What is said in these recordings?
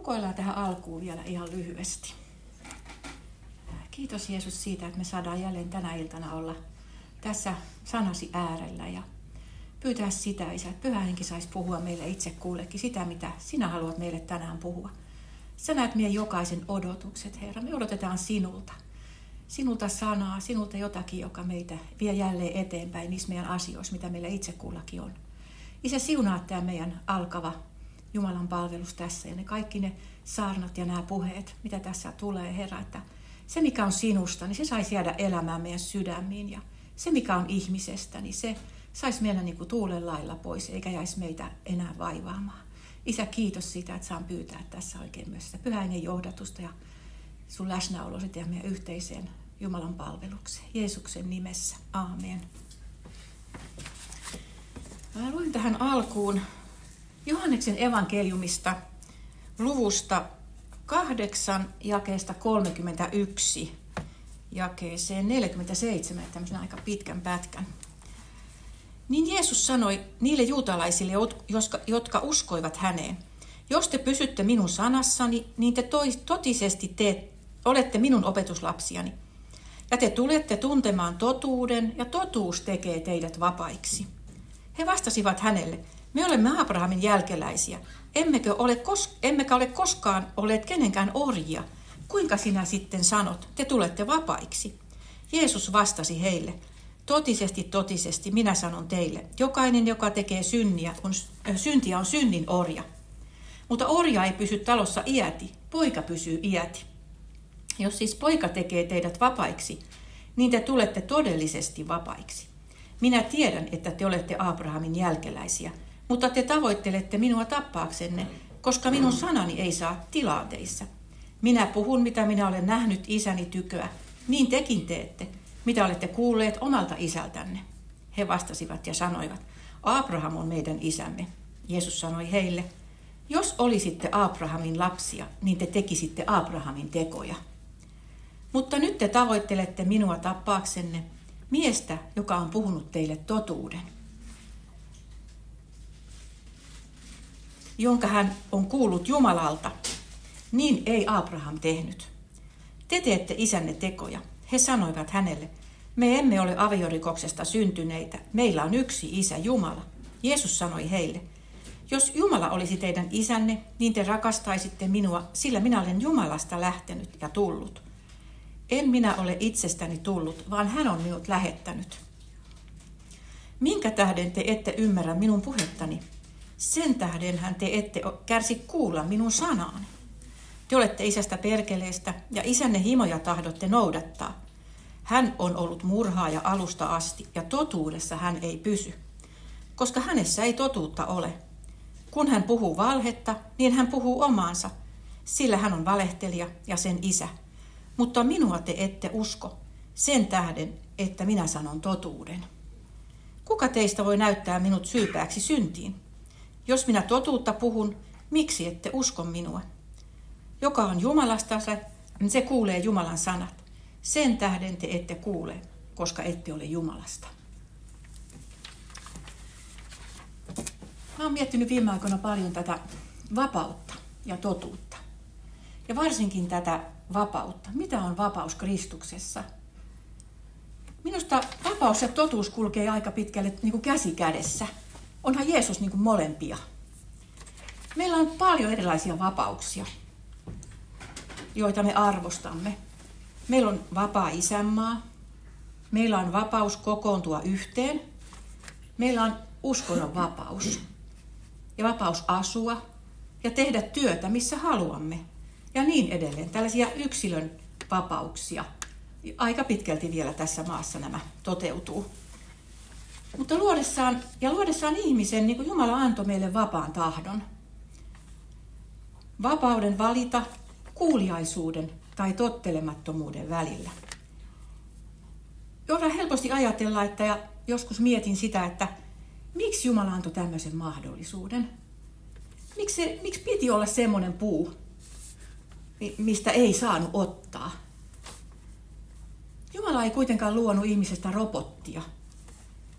Rukoillaan tähän alkuun vielä ihan lyhyesti. Kiitos Jeesus siitä, että me saadaan jälleen tänä iltana olla tässä sanasi äärellä ja pyytää sitä, Isä, että Pyhä Henki saisi puhua meille itse kullekin sitä, mitä sinä haluat meille tänään puhua. Sä näet meidän jokaisen odotukset, Herra. Me odotetaan sinulta sanaa, sinulta jotakin, joka meitä vie jälleen eteenpäin niissä meidän asioissa, mitä meillä itse kullakin on. Isä, siunaa tämä meidän alkava Jumalan palvelus tässä ja ne kaikki ne saarnat ja nämä puheet, mitä tässä tulee, Herra, että se, mikä on sinusta, niin se saisi jäädä elämään meidän sydämiin ja se, mikä on ihmisestä, niin se saisi mennä niin kuin tuulen lailla pois, eikä jäisi meitä enää vaivaamaan. Isä, kiitos siitä, että saan pyytää tässä oikein myös sitä Pyhän Hengen johdatusta ja sun läsnäolosi ja meidän yhteiseen Jumalan palvelukseen. Jeesuksen nimessä. Aamen. Mä luin tähän alkuun Johanneksen evankeliumista luvusta 8 jakeesta 31 jakeeseen 47, tämmöisen aika pitkän pätkän. Niin Jeesus sanoi niille juutalaisille, jotka uskoivat häneen, jos te pysytte minun sanassani, niin te totisesti olette minun opetuslapsiani. Ja te tulette tuntemaan totuuden, ja totuus tekee teidät vapaiksi. He vastasivat hänelle, me olemme Abrahamin jälkeläisiä, emmekä ole koskaan olleet kenenkään orjia. Kuinka sinä sitten sanot, te tulette vapaiksi? Jeesus vastasi heille, totisesti, minä sanon teille, jokainen, joka tekee syntiä on synnin orja. Mutta orja ei pysy talossa iäti, poika pysyy iäti. Jos siis poika tekee teidät vapaiksi, niin te tulette todellisesti vapaiksi. Minä tiedän, että te olette Abrahamin jälkeläisiä, mutta te tavoittelette minua tappaaksenne, koska minun sanani ei saa tilaa teissä. Minä puhun, mitä minä olen nähnyt isäni tyköä, niin tekin teette, mitä olette kuulleet omalta isältänne. He vastasivat ja sanoivat, Abraham on meidän isämme. Jeesus sanoi heille, jos olisitte Abrahamin lapsia, niin te tekisitte Abrahamin tekoja. Mutta nyt te tavoittelette minua tappaaksenne, miestä, joka on puhunut teille totuuden, jonka hän on kuullut Jumalalta. Niin ei Abraham tehnyt. Te teette isänne tekoja. He sanoivat hänelle, me emme ole aviorikoksesta syntyneitä, meillä on yksi isä, Jumala. Jeesus sanoi heille, jos Jumala olisi teidän isänne, niin te rakastaisitte minua, sillä minä olen Jumalasta lähtenyt ja tullut. En minä ole itsestäni tullut, vaan hän on minut lähettänyt. Minkä tähden te ette ymmärrä minun puhettani? Sen tähdenhän te ette kärsi kuulla minun sanaani. Te olette isästä perkeleestä ja isänne himoja tahdotte noudattaa. Hän on ollut murhaaja alusta asti ja totuudessa hän ei pysy, koska hänessä ei totuutta ole. Kun hän puhuu valhetta, niin hän puhuu omaansa, sillä hän on valehtelija ja sen isä. Mutta minua te ette usko, sen tähden, että minä sanon totuuden. Kuka teistä voi näyttää minut syypääksi syntiin? Jos minä totuutta puhun, miksi ette usko minua? Joka on Jumalasta, se kuulee Jumalan sanat. Sen tähden te ette kuule, koska ette ole Jumalasta. Mä oon miettinyt viime aikoina paljon tätä vapautta ja totuutta. Ja varsinkin tätä vapautta. Mitä on vapaus Kristuksessa? Minusta vapaus ja totuus kulkee aika pitkälle niin kuin käsi kädessä. Onhan Jeesus niin kuin molempia. Meillä on paljon erilaisia vapauksia, joita me arvostamme. Meillä on vapaa isänmaa. Meillä on vapaus kokoontua yhteen. Meillä on uskonnon vapaus. Ja vapaus asua ja tehdä työtä, missä haluamme. Ja niin edelleen. Tällaisia yksilön vapauksia. Aika pitkälti vielä tässä maassa nämä toteutuu. Mutta luodessaan ihmisen, niin kuin Jumala antoi meille vapaan tahdon. Vapauden valita kuuliaisuuden tai tottelemattomuuden välillä. Voidaan helposti ajatella, ja joskus mietin sitä, että miksi Jumala antoi tämmöisen mahdollisuuden? Miksi piti olla semmoinen puu, mistä ei saanut ottaa? Jumala ei kuitenkaan luonut ihmisestä robottia,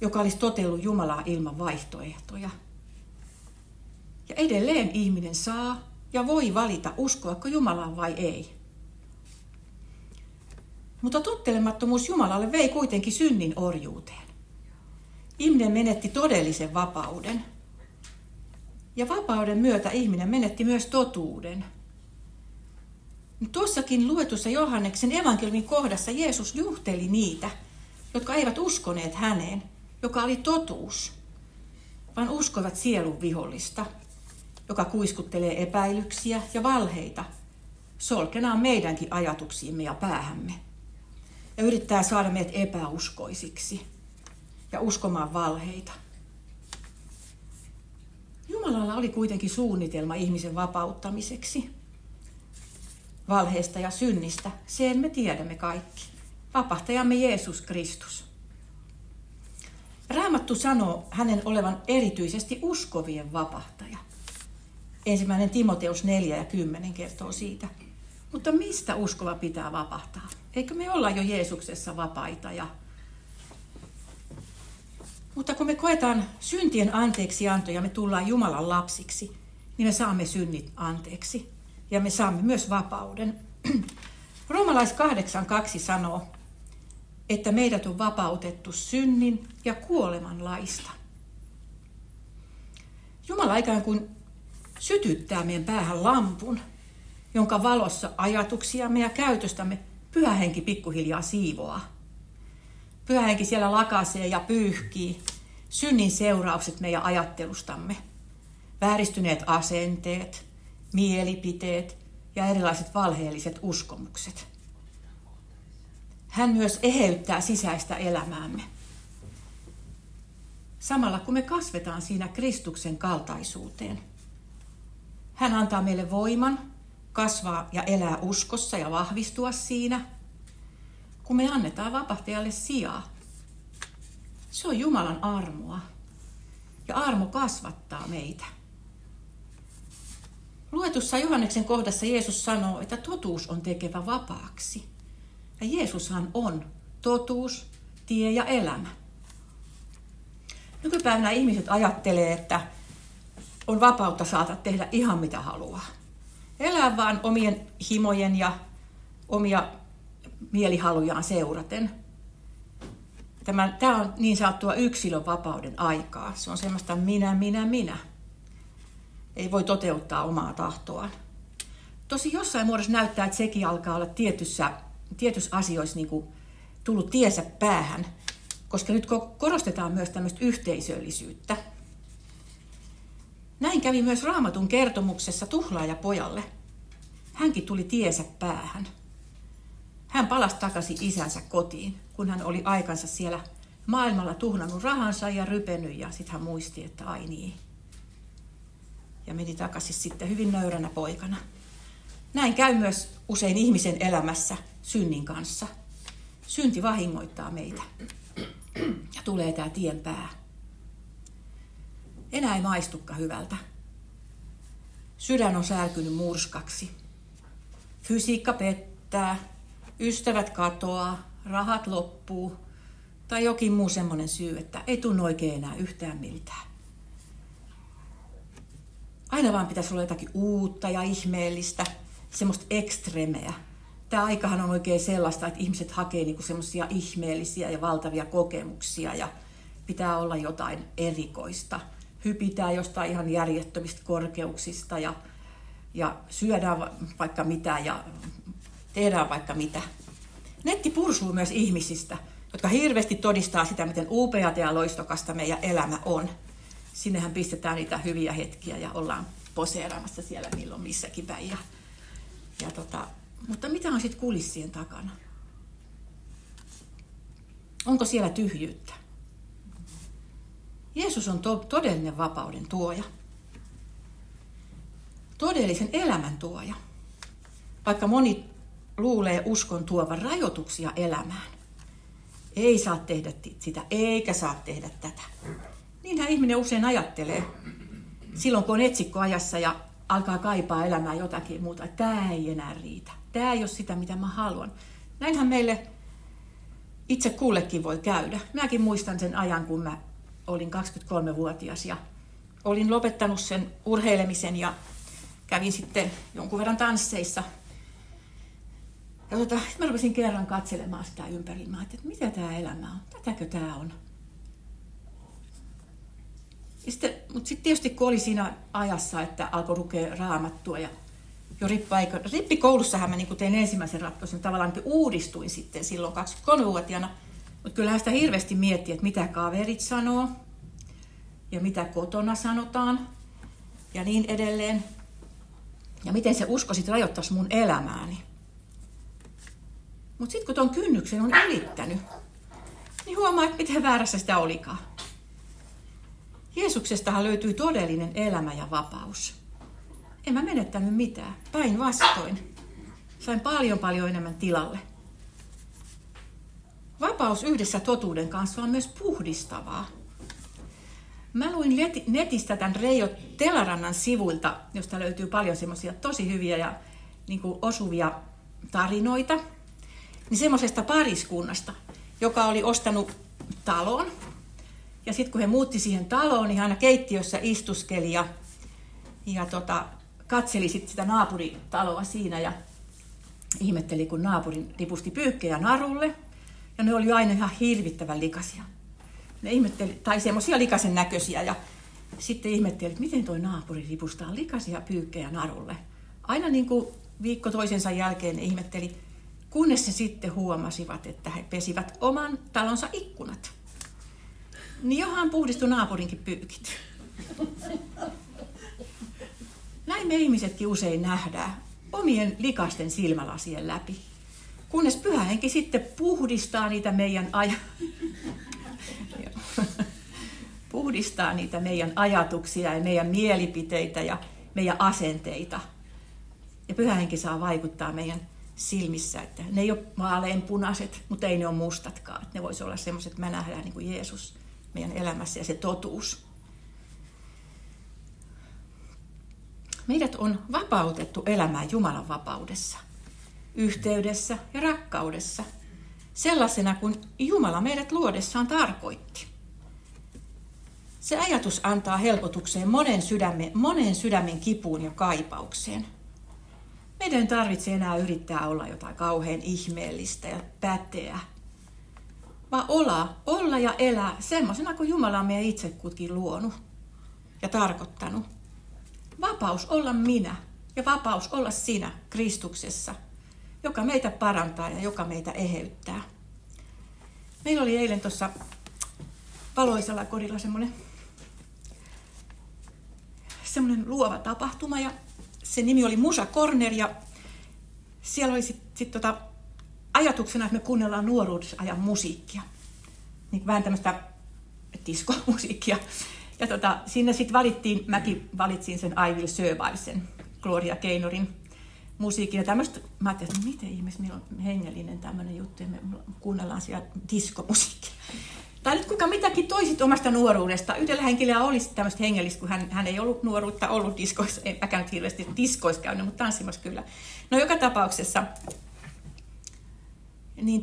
joka olisi totellut Jumalaa ilman vaihtoehtoja. Ja edelleen ihminen saa ja voi valita, uskoako Jumalaan vai ei. Mutta tottelemattomuus Jumalalle vei kuitenkin synnin orjuuteen. Ihminen menetti todellisen vapauden. Ja vapauden myötä ihminen menetti myös totuuden. Tuossakin luetussa Johanneksen evankeliumin kohdassa Jeesus nuhteli niitä, jotka eivät uskoneet häneen, joka oli totuus, vaan uskovat sielun vihollista, joka kuiskuttelee epäilyksiä ja valheita, solkenaan meidänkin ajatuksiimme ja päähämme, ja yrittää saada meidät epäuskoisiksi ja uskomaan valheita. Jumalalla oli kuitenkin suunnitelma ihmisen vapauttamiseksi valheesta ja synnistä. Sen me tiedämme kaikki. Vapahtajamme Jeesus Kristus. Raamattu sanoo hänen olevan erityisesti uskovien vapahtaja. 1. Timoteus 4 ja 10 kertoo siitä. Mutta mistä uskova pitää vapahtaa? Eikö me olla jo Jeesuksessa vapaita? Mutta kun me koetaan syntien anteeksianto ja me tullaan Jumalan lapsiksi, niin me saamme synnit anteeksi ja me saamme myös vapauden. Roomalais 8.2 sanoo, että meidät on vapautettu synnin ja kuoleman laista. Jumala ikään kuin sytyttää meidän päähän lampun, jonka valossa ajatuksiamme ja käytöstämme Pyhä Henki pikkuhiljaa siivoaa. Pyhä Henki siellä lakasee ja pyyhkii synnin seuraukset meidän ajattelustamme. Vääristyneet asenteet, mielipiteet ja erilaiset valheelliset uskomukset. Hän myös eheyttää sisäistä elämäämme. Samalla kun me kasvetaan siinä Kristuksen kaltaisuuteen. Hän antaa meille voiman kasvaa ja elää uskossa ja vahvistua siinä, kun me annetaan vapahtajalle sijaa. Se on Jumalan armoa. Ja armo kasvattaa meitä. Luetussa Johanneksen kohdassa Jeesus sanoo, että totuus on tekevä vapaaksi. Ja Jeesushan on totuus, tie ja elämä. Nykypäivänä ihmiset ajattelee, että on vapautta saada tehdä ihan mitä haluaa. Elää vaan omien himojen ja omia mielihalujaan seuraten. Tämä on niin sanottua yksilön vapauden aikaa. Se on semmoista minä. Ei voi toteuttaa omaa tahtoaan. Tosi jossain muodossa näyttää, että sekin alkaa olla tietyissä asioissa niin kuin tullut tiensä päähän, koska nyt korostetaan myös tämmöistä yhteisöllisyyttä. Näin kävi myös Raamatun kertomuksessa tuhlaajapojalle. Hänkin tuli tiensä päähän. Hän palasi takaisin isänsä kotiin, kun hän oli aikansa siellä maailmalla tuhnannut rahansa ja rypenyt, ja sitten hän muisti, että ai niin. Ja meni takaisin sitten hyvin nöyränä poikana. Näin käy myös usein ihmisen elämässä synnin kanssa. Synti vahingoittaa meitä ja tulee tämä tien pää. Enää ei maistukaan hyvältä. Sydän on särkynyt murskaksi. Fysiikka pettää, ystävät katoaa, rahat loppuu tai jokin muu semmoinen syy, että ei tunnu oikein enää yhtään miltään. Aina vaan pitäisi olla jotakin uutta ja ihmeellistä, semmoista ekstremeä. Tämä aikahan on oikein sellaista, että ihmiset hakee niinku semmoisia ihmeellisiä ja valtavia kokemuksia ja pitää olla jotain erikoista. Hypitään jostain ihan järjettömistä korkeuksista ja syödään vaikka mitä ja tehdään vaikka mitä. Netti pursuu myös ihmisistä, jotka hirveästi todistaa sitä, miten upeata ja loistokasta meidän elämä on. Sinnehän pistetään niitä hyviä hetkiä ja ollaan poseeraamassa siellä milloin missäkin päin. Mutta mitä on sitten kulissien takana? Onko siellä tyhjyyttä? Jeesus on todellinen vapauden tuoja. Todellisen elämän tuoja. Vaikka moni luulee uskon tuovan rajoituksia elämään. Ei saa tehdä sitä, eikä saa tehdä tätä. Niinhän ihminen usein ajattelee. Silloin kun on etsikkoajassa ja alkaa kaipaa elämään jotakin muuta, että tämä ei enää riitä. Tämä ei ole sitä, mitä mä haluan. Näinhän meille itse kullekin voi käydä. Mäkin muistan sen ajan, kun mä olin 23-vuotias ja olin lopettanut sen urheilemisen ja kävin sitten jonkun verran tansseissa. Ja mä rupesin kerran katselemaan sitä ympärillä. Mä ajattelin, että mitä tämä elämä on? Tätäkö tämä on? Mutta sitten tietysti kun oli siinä ajassa, että alkoi lukea Raamattua ja jo rippikoulussahan mä niin tein ensimmäisen ratkaisun, tavallaan uudistuin sitten silloin 23-vuotiaana. Mutta kyllähän sitä hirveästi miettii, että mitä kaverit sanoo ja mitä kotona sanotaan ja niin edelleen. Ja miten se usko sitten rajoittaisi mun elämääni. Mutta sitten kun tuon kynnyksen on ylittänyt, niin huomaa, että miten väärässä sitä olikaan. Jeesuksestahan löytyy todellinen elämä ja vapaus. En mä menettänyt mitään. Päinvastoin. Sain paljon enemmän tilalle. Vapaus yhdessä totuuden kanssa on myös puhdistavaa. Mä luin netistä tämän Reijo Telarannan sivuilta, josta löytyy paljon semmoisia tosi hyviä ja niin kuin osuvia tarinoita. Niin semmoisesta pariskunnasta, joka oli ostanut talon. Ja sitten kun he muutti siihen taloon, niin aina keittiössä istuskeli ja katseli sit sitä naapuritaloa siinä ja ihmetteli, kun naapurin ripusti pyykkejä narulle. Ja ne oli aina ihan hirvittävän likaisia. Ne ihmetteli, tai semmoisia likaisen näköisiä. Ja sitten ihmetteli, että miten toi naapuri ripustaa likaisia pyykkejä narulle. Aina niin kuin viikko toisensa jälkeen ne ihmetteli, kunnes he sitten huomasivat, että he pesivät oman talonsa ikkunat. Niin johan puhdistui naapurinkin pyykit. Näin me ihmisetkin usein nähdään omien likaisten silmälasien läpi. Kunnes Pyhä Henki sitten puhdistaa meidän ajatuksia ja meidän mielipiteitä ja meidän asenteita. Ja Pyhä Henki saa vaikuttaa meidän silmissä, että ne ei ole vaaleanpunaiset, mutta ei ne ole mustatkaan. Ne voisi olla semmoiset, että me nähdään niin kuin Jeesus meidän elämässä ja se totuus. Meidät on vapautettu elämään Jumalan vapaudessa, yhteydessä ja rakkaudessa, sellaisena kuin Jumala meidät luodessaan tarkoitti. Se ajatus antaa helpotukseen monen sydämen kipuun ja kaipaukseen. Meidän ei tarvitse enää yrittää olla jotain kauhean ihmeellistä ja päteä, vaan olla ja elää semmoisena kuin Jumala on meidän itse kukin luonut ja tarkoittanut. Vapaus olla minä ja vapaus olla sinä Kristuksessa, joka meitä parantaa ja joka meitä eheyttää. Meillä oli eilen tuossa Valoisalla kodilla semmoinen luova tapahtuma ja sen nimi oli Musa Corner ja siellä oli sit ajatuksena, että me kuunnellaan nuoruusajan musiikkia. Niin vähän tämmöistä diskomusiikkia. Ja sinne sitten mäkin valitsin sen I Will Survive, sen Gloria Gaynorin musiikin. Ja tämmöistä, mä ajattelin, että miten ihmeessä meillä on hengellinen tämmöinen juttu ja me kuunnellaan siellä diskomusiikkia. Tai nyt kuinka mitäkin toisit omasta nuoruudesta. Yhdellä henkilöllä olisi tämmöistä hengellistä, kun hän ei ollut nuoruutta ollut diskoissa. En mäkään nyt hirveästi diskoissa käynyt, mutta tanssimassa kyllä. No joka tapauksessa, niin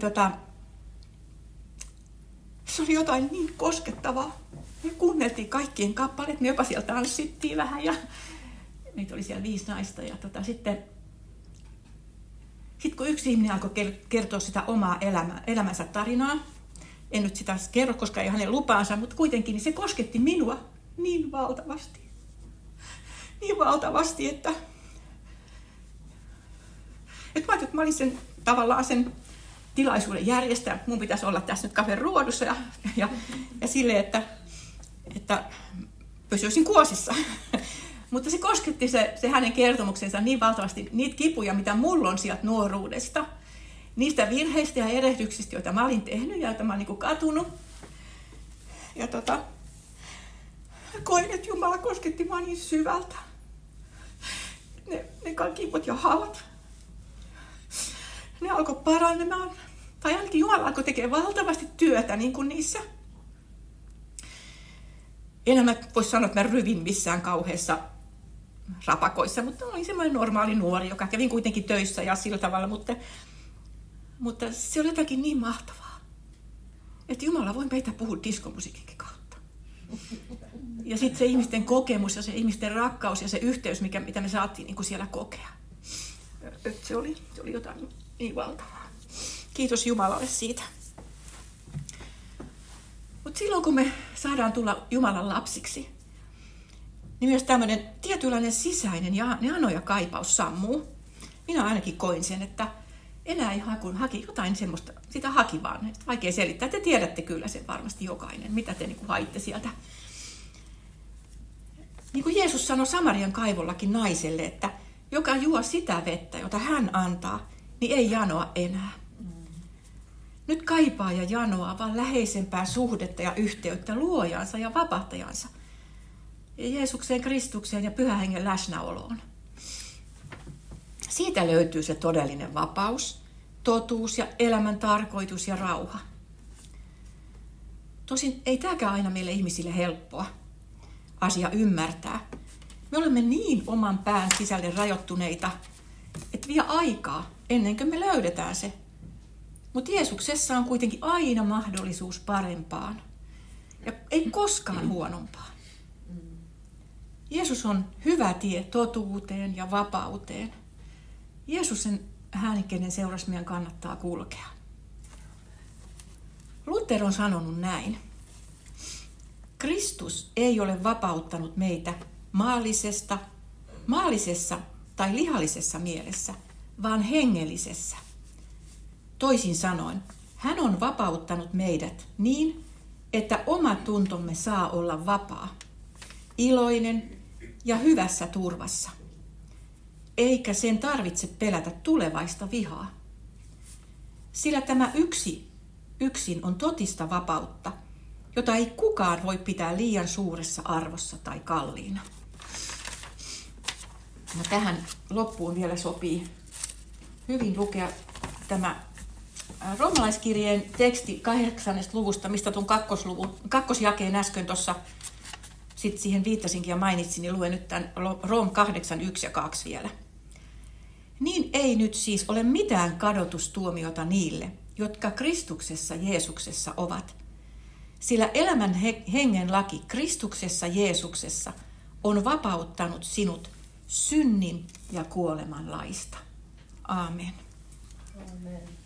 se oli jotain niin koskettavaa. Me kuunneltiin kaikkien kappaleet, me jopa siellä tanssittiin vähän ja meitä oli siellä 5 naista. Ja sitten kun yksi ihminen alkoi kertoa sitä omaa elämänsä tarinaa, en nyt sitä kerro, koska ei ole hänen lupaansa, mutta kuitenkin niin se kosketti minua niin valtavasti. Niin valtavasti, että mä ajattelin, että mä olin tavallaan sen tilaisuuden järjestää. Mun pitäisi olla tässä nyt kahden ruodussa ja silleen, että pysyisin kuosissa. Mutta se kosketti se hänen kertomuksensa niin valtavasti niitä kipuja, mitä mulla on sieltä nuoruudesta. Niistä virheistä ja erehdyksistä, joita mä olin tehnyt ja joita mä olin katunut. Ja koin, että Jumala kosketti mua niin syvältä. Ne kaikki kiput ja havat. Ne alkoi paranemaan. Tai ainakin Jumala alkoi tekemään valtavasti työtä niin kuin niissä. Enhän mä voi sanoa, että mä ryvin missään kauheassa rapakoissa, mutta olin semmoinen normaali nuori, joka kävin kuitenkin töissä ja sillä tavalla, mutta se oli jotakin niin mahtavaa, että Jumala voi meitä puhua diskomusiikinkin kautta. Ja sitten se ihmisten kokemus ja se ihmisten rakkaus ja se yhteys, mitä me saatiin niin kuin siellä kokea. Se oli jotain niin valtavaa. Kiitos Jumalalle siitä. Mutta silloin kun me saadaan tulla Jumalan lapsiksi, niin myös tämmöinen tietynlainen sisäinen jano ja kaipaus sammuu. Minä ainakin koin sen, että enää ei haki jotain semmoista, sitä haki vaan. Vaikea selittää. Te tiedätte kyllä sen varmasti jokainen, mitä te niin haitte sieltä. Niin kuin Jeesus sanoi Samarian kaivollakin naiselle, että joka juo sitä vettä, jota hän antaa, niin ei janoa enää. Nyt kaipaa ja janoaa vaan läheisempää suhdetta ja yhteyttä luojansa ja vapahtajansa. Ja Jeesukseen, Kristukseen ja Pyhän Hengen läsnäoloon. Siitä löytyy se todellinen vapaus, totuus ja elämän tarkoitus ja rauha. Tosin ei tämäkään aina meille ihmisille helppoa asia ymmärtää. Me olemme niin oman pään sisälle rajoittuneita, että vie aikaa ennen kuin me löydetään se. Mutta Jeesuksessa on kuitenkin aina mahdollisuus parempaan ja ei koskaan huonompaan. Jeesus on hyvä tie totuuteen ja vapauteen. Jeesuksen hän, kenen seurassa meidän kannattaa kulkea. Luther on sanonut näin. Kristus ei ole vapauttanut meitä maallisessa tai lihallisessa mielessä, vaan hengellisessä. Toisin sanoen, hän on vapauttanut meidät niin, että oma tuntomme saa olla vapaa, iloinen ja hyvässä turvassa. Eikä sen tarvitse pelätä tulevaista vihaa. Sillä tämä yksin on totista vapautta, jota ei kukaan voi pitää liian suuressa arvossa tai kalliina. No tähän loppuun vielä sopii hyvin lukea tämä roomalaiskirjeen teksti 8. luvusta, mistä tuon kakkosjakeen äsken tuossa sitten siihen viittasinkin ja mainitsin, niin luen nyt tämän Room 8, 1 ja 2 vielä. Niin ei nyt siis ole mitään kadotustuomiota niille, jotka Kristuksessa Jeesuksessa ovat. Sillä elämän hengen laki Kristuksessa Jeesuksessa on vapauttanut sinut synnin ja kuoleman laista. Aamen. Amen.